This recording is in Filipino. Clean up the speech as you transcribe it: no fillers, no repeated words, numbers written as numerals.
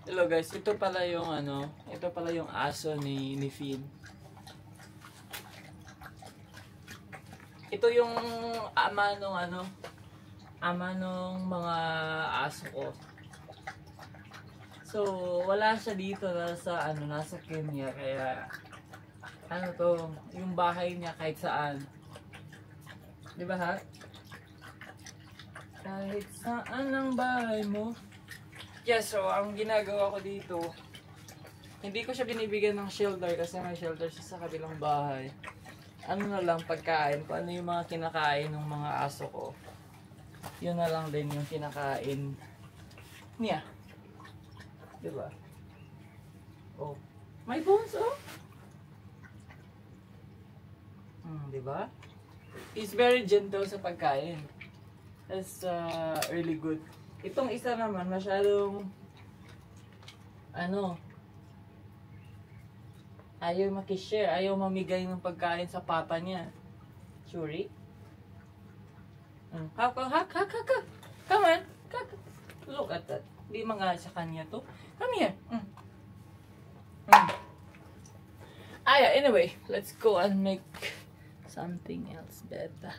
Hello guys, ito pala yung ito pala yung aso ni Finn. Ito yung ama nung mga aso ko. So, wala siya dito nasa Kenya, kaya yung bahay niya kahit saan. 'Di ba ha? Kahit saan ang bahay mo. Yes, so ang ginagawa ko dito, hindi ko siya binibigyan ng shelter kasi may shelter siya sa kabilang bahay. Ano na lang pagkain, kung ano yung mga kinakain ng mga aso ko, yun na lang din yung kinakain niya. Diba? Oh, may bones oh. Diba? He's very gentle sa pagkain. That's really good. Itong isa naman masyadong ayaw makishare, ayaw mamigay ng pagkain sa papa niya. Shuri? Hak. Come on. Look at that. Hindi mga sa kanya to. Come here. Anyway, let's go and make something else better.